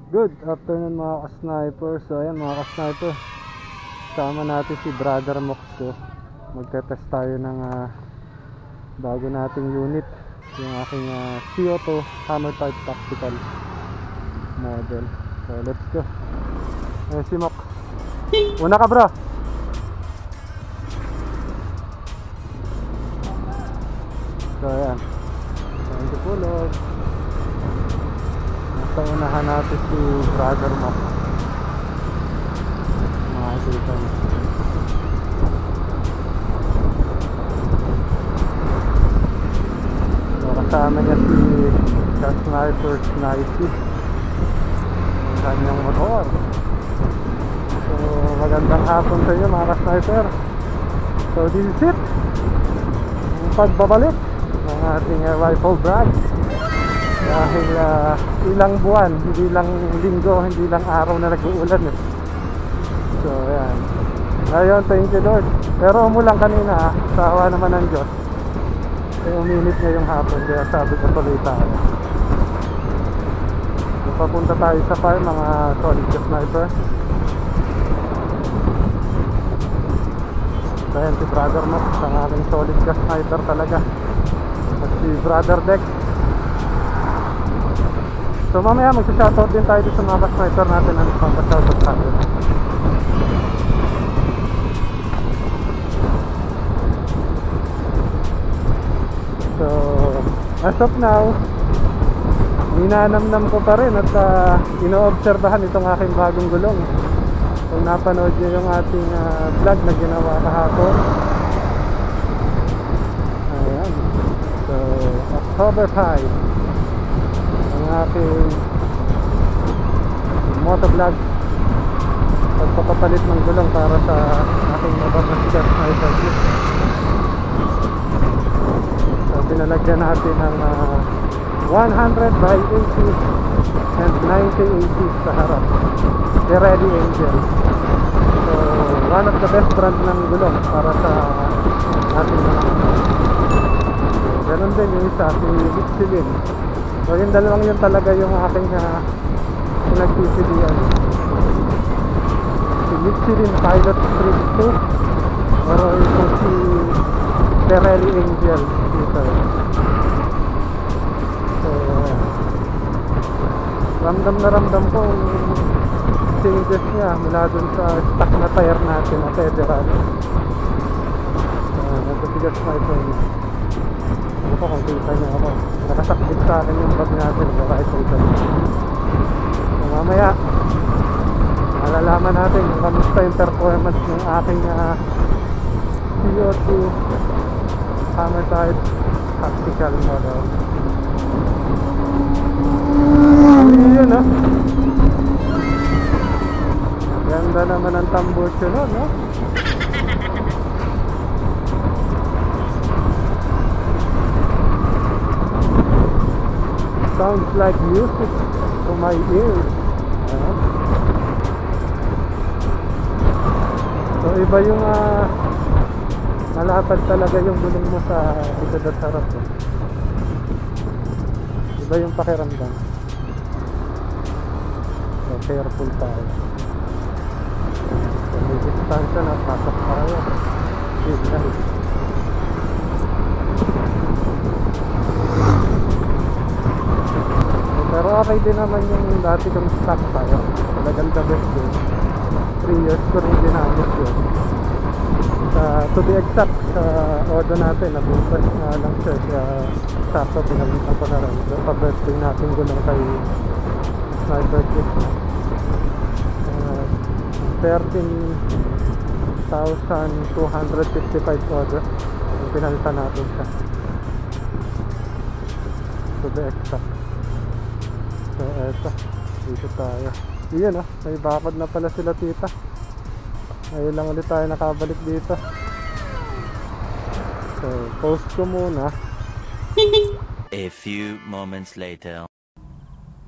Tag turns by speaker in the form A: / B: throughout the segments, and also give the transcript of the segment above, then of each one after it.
A: Good afternoon mga ka-sniper. So ayan mga ka-sniper, sama natin si Brother Moxo. Magte-test tayo ng bago nating unit, yung aking CO2 hammer type tactical model. So let's go. Ayan si Mox. Una ka bro. So ayan, thank you po Lord. Nasa unahan natin si Brother Mox. Makikita niyo. So kasama niya si Sniper Snipey, ang kanyang motor. So magandang hapon sa inyo mga ka-sniper. So this is it, ang pagbabalik ng ating rifle brand. Dahil ilang buwan, hindi lang linggo, hindi lang araw na nag-uulan eh. So ayan, ngayon thank you Lord. Pero umulan kanina, sa awa naman ng Diyos, uminit ngayong hapon, kaya sabi ko tuloy tayo. So, papunta tayo sa farm mga solid sniper. So ayan si Brother Mox, ang aking solid sniper talaga. At si Brother Dex. So mamaya magsa-shoutout din tayo sa mga ka-sniper natin. Ano pang pa-shoutout tayo. So as of now, ninanamnam ko pa rin at inoobserbahan itong aking bagong gulong. Kung napanood nyo yung ating vlog na ginawa kahapon. Ayan. So October 5 ang aking motovlog, pagpapapalit ng gulong para sa aking motor na Scat Sniper. So pinalagyan natin ng 100 by 80 and 90-80 sa harap, Pirelli Angel. So one of the best brand ng gulong para sa ating mga motor. So, ganun din yung isa, si Michelin. So yung dalawang yun talaga yung aking pinagpipilian. Si Michelin Pilot Street 2 or itong si Pirelli Angel dito. So ramdam na ramdam ko yung changes niya mula dun sa stock na tire natin na Federal. Nagpapigas na ito. Ano po kung kita niyo ako, nakasakbit sa akin yung bag natin, baka ito. So mamaya malalaman natin kung kamusta yung performance ng aking CO2 hammer type tactical model. Yun no, ganda naman ang tambucho nun no. Sounds like music to my ears. So iba yung malapad talaga yung gulong mo sa likod at harap eh. Iba yung pakiramdam. So careful tayo. So may distansya na, pasok tayo. Pero okay din naman yung dati kong stock tayo. Talagang the best din. 3 years ko rin ginamit yun. To be exact, sa order natin, nabukas nga lang siya. Kaya sakto, pinalitan ko na rin. So, pa-birthday natin gulong kay Sniper Kit. 13,255 order. Yung pinalitan natin siya. To be exact. So eto, dito tayo. Iyan may bakod na pala sila tita. Ngayon lang ulit tayo nakabalik dito. So post ko muna.
B: A few moments later.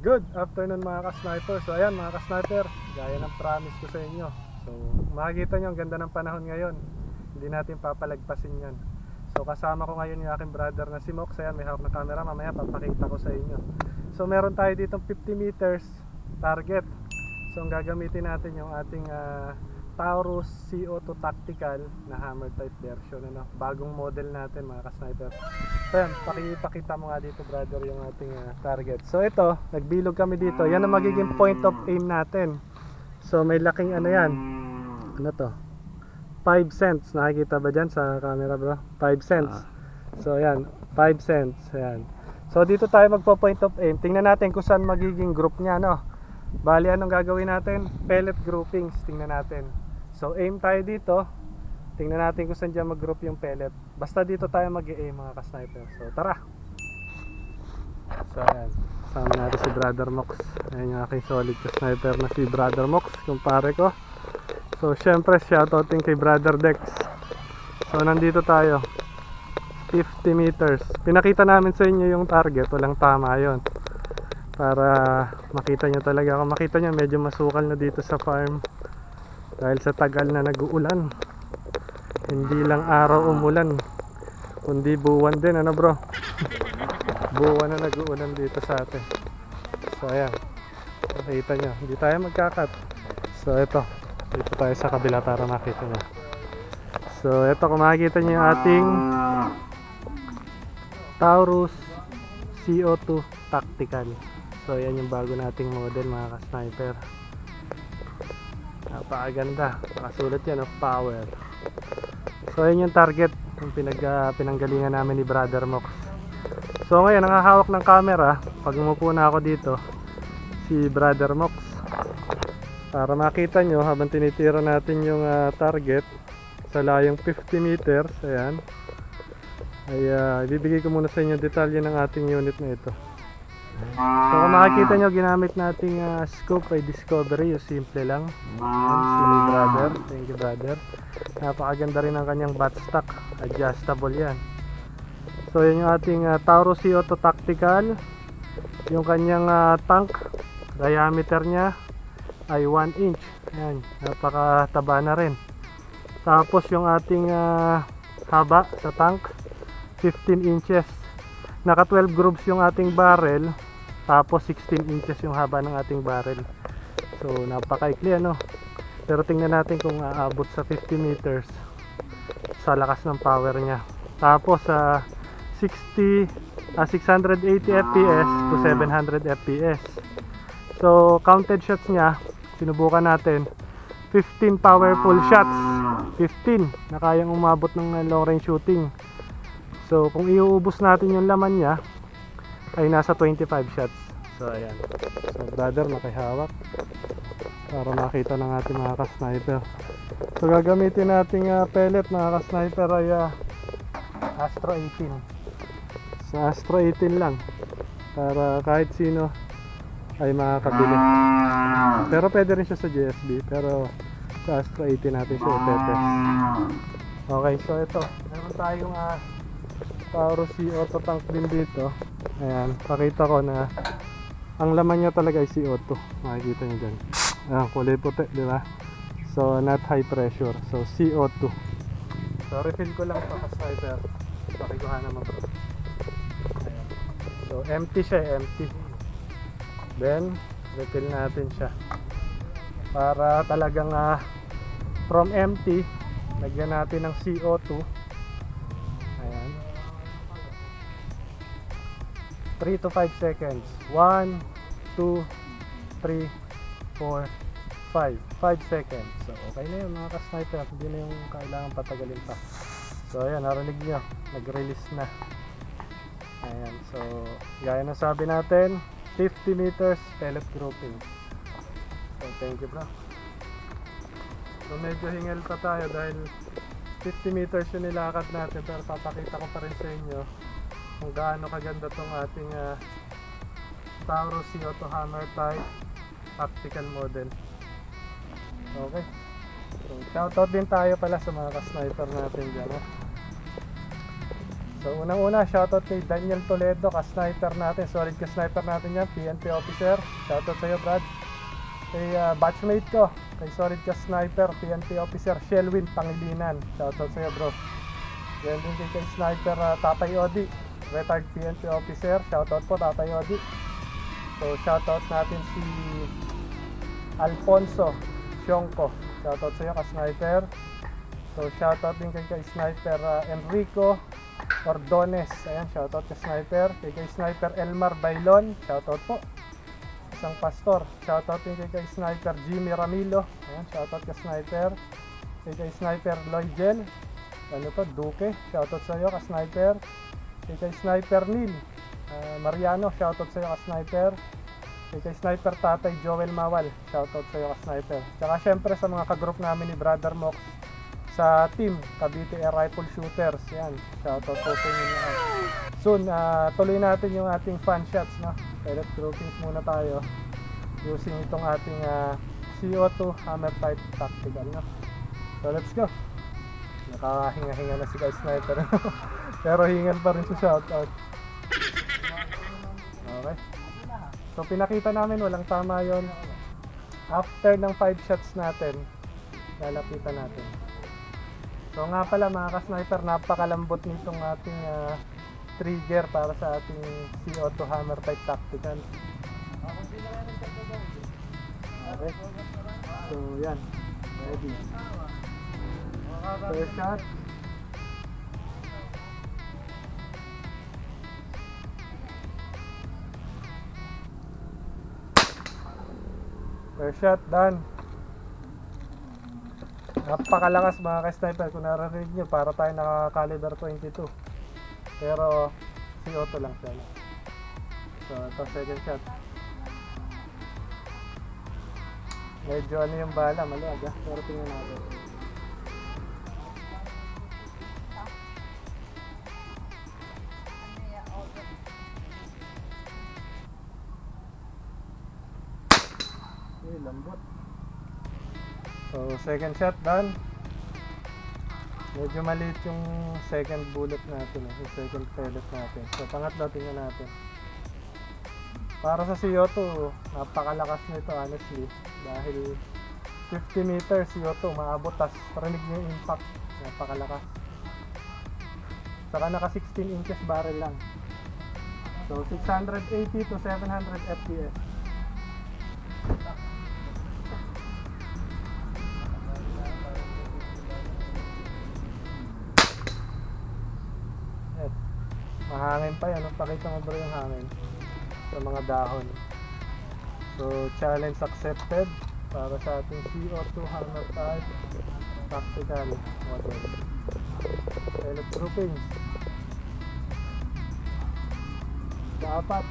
A: Good afternoon mga ka-sniper. So ayan mga ka-sniper, gaya ng promise ko sa inyo. So makikita nyo ang ganda ng panahon ngayon. Hindi natin papalagpasin yan. So kasama ko ngayon yung aking brother na si Mox. Ayan, may hawak na camera, mamaya papakita ko sa inyo. So meron tayo ditong 50 meters target. So ang gagamitin natin yung ating Taurus CO2 Tactical na hammer type version, ano, bagong model natin mga ka-sniper. So yan, pakita mo nga dito brother yung ating target. So ito, nagbilog kami dito, yan ang magiging point of aim natin. So may laking ano yan, ano to, 5 cents, nakikita ba dyan sa camera bro? 5 cents. So yan, 5 cents, yan. So dito tayo magpo-point of aim, tingnan natin kung saan magiging group nya, no. Bali anong gagawin natin? Pellet groupings, tingnan natin. So aim tayo dito. Tingnan natin kung saan dyan mag-group yung pellet. Basta dito tayo mag-aim mga ka-sniper. So tara. So ayan, kasama natin si Brother Mox. Ayan yung aking solid ka-sniper na si Brother Mox, kumpare ko. So syempre shoutouting kay Brother Dex. So nandito tayo, 50 meters. Pinakita namin sa inyo yung target, walang tama yon, para makita nyo talaga. Kung makita nyo medyo masukal na dito sa farm dahil sa tagal na nag-uulan. Hindi lang araw umulan, kundi buwan din, ano bro? Buwan na nag-uulan dito sa atin. So ayan, makita nyo, hindi tayo magkakat. So ito, dito tayo sa kabila para makita nyo. So ito, kung makikita nyo yung ating Taurus CO2 Tactical. So yan yung bago nating model mga ka-sniper. Napakaganda, nakasulat yan of power. So yan yung target, yung pinanggalingan namin ni Brother Mox. So ngayon nakahawak ng camera, pag umupo na ako dito, si Brother Mox, para makita nyo habang tinitira natin yung target sa layong 50 meters. Ayan, ay ibibigay ko muna sa inyo detalye ng ating unit na ito. So kung makikita nyo, ginamit nating scope ay Discovery, yung simple lang. Si brother, thank you brother. Napakaganda rin ang kanyang buttstock, adjustable yan. So yan yung ating Taurus CO2 Tactical. Yung kanyang tank, diameter nya ay 1 inch. Yan, napakataba na rin. Tapos yung ating haba sa tank, 15 inches. Naka 12 grooves yung ating barrel, tapos 16 inches yung haba ng ating barrel. So napakaikli, ano. Pero tingnan natin kung aabot sa 50 meters sa lakas ng power nya. Tapos 680 fps to 700 fps. So counted shots nya, sinubukan natin 15 powerful shots, 15 na kayang umabot ng long range shooting. So kung iuubos natin yung laman nya ay nasa 25 shots. So ayan, so brother nakihawak para makita ng ating mga ka-sniper. So gagamitin nating pellet mga ka-sniper ay Astro 18. Sa Astro 18 lang, para kahit sino ay makakabili. Pero pwede rin siya sa GSB, pero sa Astro 18 natin siya itetest. Okay, so ito, meron tayong Taurus CO2 tank din dito. Ayan, pakita ko na ang laman niya talaga ay CO2. Makikita niyo dyan. Ayan, kulay puti, di ba? So not high pressure, so CO2. So refill ko lang ito ka-sniper. Pakikuha naman bro. Ayan. So empty siya, empty. Then refill natin siya para talagang from empty lagyan natin ng CO2. Ayan, 3 to 5 seconds. 1, 2, 3, 4, 5 seconds. So okay na yun mga ka-sniper, hindi na yung kailangan patagalin pa. So ayan, narinig nyo, nag-release na. Ayan, so gaya na sabi natin, 50 meters pellet grouping. So thank you bro. So medyo hingal pa tayo dahil 50 meters yung nilakad natin, pero papakita ko pa rin sa inyo kung gaano kaganda tong ating Taurus CO2 hammer type tactical model. Okay, so shoutout din tayo pala sa mga ka-sniper natin dyan. So unang una, shoutout kay Daniel Toledo, ka-sniper natin, solid ka-sniper natin yan, PNP officer. Shoutout sa'yo Brad. Kay batchmate ko, kay solid ka-sniper, PNP officer Shelwin Pangilinan. Shoutout sa'yo bro. Yan din kay sniper Tatay Odi, retired PNP officer. Shoutout po Tatay Odi. So shoutout natin si Alfonso Sionco. Shoutout sa iyo ka-sniper. So shoutout din kay sniper Enrico Ordones. Ayan, shoutout ka-sniper. Kay sniper Elmar Bailon, shoutout po. Isang pastor. Shoutout din kay sniper Jimmy Ramilo. Ayan, shoutout ka-sniper. Kay sniper Loygel. Ano to, Duque. Shoutout sa iyo ka-sniper. Kay sniper Neil Mariano, shoutout sa iyo ka-sniper. Kay sniper Tatay Joel Mawal, shoutout sa iyo ka-sniper. Tsaka syempre sa mga ka-group namin ni Brother Mox sa team Cavite Air Rifle Shooters. Yan, shoutout po sa inyo lahat. Soon, tuloy natin yung ating fan shots, no? Pellet groupings muna tayo using itong ating CO2 Hammer type tactical, no? So let's go. Nakahinga-hinga na si guys sniper. Pero hingal pa rin sa shoutout. Okay. So pinakita namin walang tama yon. After ng 5 shots natin, lalapitan natin. So nga pala mga ka-sniper, napakalambot nitong ating trigger para sa ating CO2 Hammer type tactical. Okay. So yan. Ready. First shot. First shot, done. Napakalakas mga ka-sniper. Kung narinig nyo, para tayo naka-caliber 22. Pero CO2 lang siya. So ito second shot. Medyo ano yung bala, maluwag ah. Pero tingnan natin. Lambot. So second shot done. Medyo maliit yung second bullet natin, yung second pellet natin. So pangatlo tingnan natin. Para sa CO2, napakalakas nito honestly. Dahil 50 meters CO2 maabot, tas rinig nyo yung impact. Napakalakas. Saka naka 16 inches barrel lang. So 680 to 700 fps. Mahangin pa yan, pakita mo bro yung hangin sa mga dahon. So challenge accepted para sa ating CO2 Hammer type tactical model. Pellet groupings dapat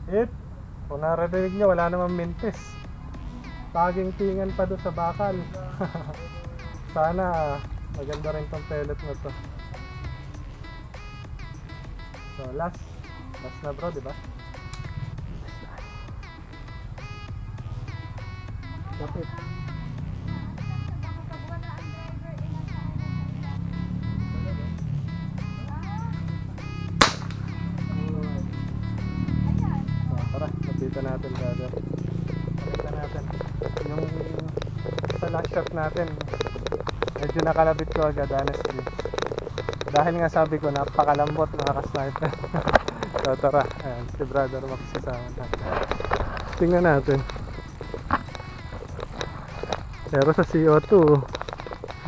A: hit. Kung narinig nyo, wala namang mintis. Taging tingan pa doon sa bakal. Sana maganda rin tong pellet na to. So last na bro, diba? Kapit. So tara, napita natin brother. Napita natin yung sa last shot natin. Medyo nakalabit ko agad honestly. Dahil nga sabi ko napakalambot mga ka-sniper. So tara, ayan, si brother makasasama natin. Tingnan natin. Pero sa CO2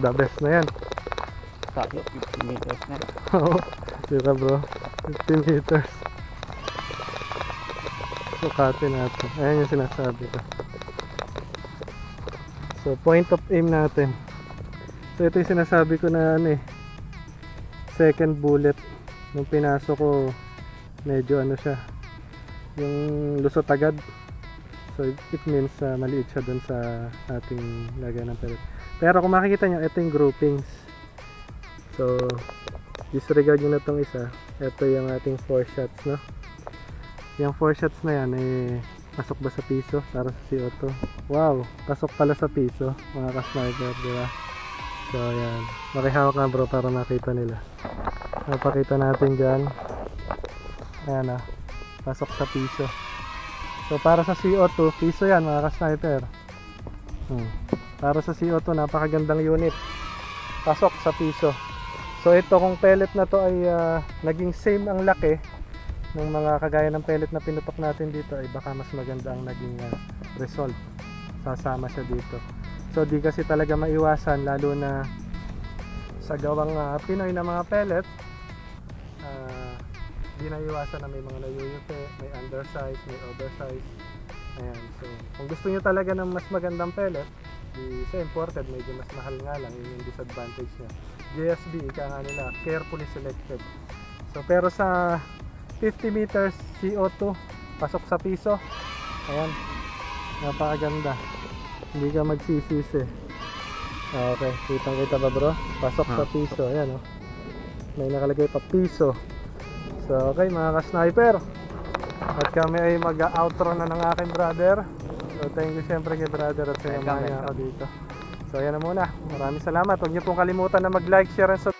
A: the best na yan.
C: Tayo 50 meters na.
A: Oo, diba bro, 15 meters. Sukatin natin. Ayan yung sinasabi ko. So point of aim natin. So ito yung sinasabi ko na ano eh, second bullet nung pinasok ko, medyo ano siya, yung lusot agad. So it means maliit siya dun sa ating lagay ng pellet. Pero kung makikita nyo, ito yung groupings. So disregard nyo na itong isa. Ito yung ating 4 shots, no? Yung 4 shots na yan eh, pasok ba sa piso para sa CO2? Wow, pasok pala sa piso mga ka-sniper, diba? So ayan, makihawak nga bro para makita nila. Napakita natin dyan. Ayan pasok sa piso. So para sa CO2, piso yan mga ka-sniper. Para sa CO2, napakagandang unit. pasok sa piso. So ito, kung pellet na to ay naging same ang laki ng mga kagaya ng pellet na pinutok natin dito, ay baka mas maganda ang naging result. Sasama siya dito. So di kasi talaga maiwasan, lalo na sa gawang Pinoy na mga pellet, di naiwasan na may mga nayuyupi, may undersize, may oversize. Ayan, so kung gusto nyo talaga ng mas magandang pellet, sa imported medyo mas mahal nga lang, yun yung disadvantage niya. JSB, ika nga nila, carefully selected. So pero sa 50 meters CO2, pasok sa piso. Ayan, napakaganda, hindi ka magsisisi. Okay, kitang kita ba bro? Pasok sa piso, ayan may nakalagay pa piso. So okay mga ka-sniper, at kami ay mag-outro na ng aking brother. So thank you syempre kay brother at sinamahan niya ako dito. So ayan na muna, maraming salamat. Huwag niyo pong kalimutan na mag-like, share and subscribe.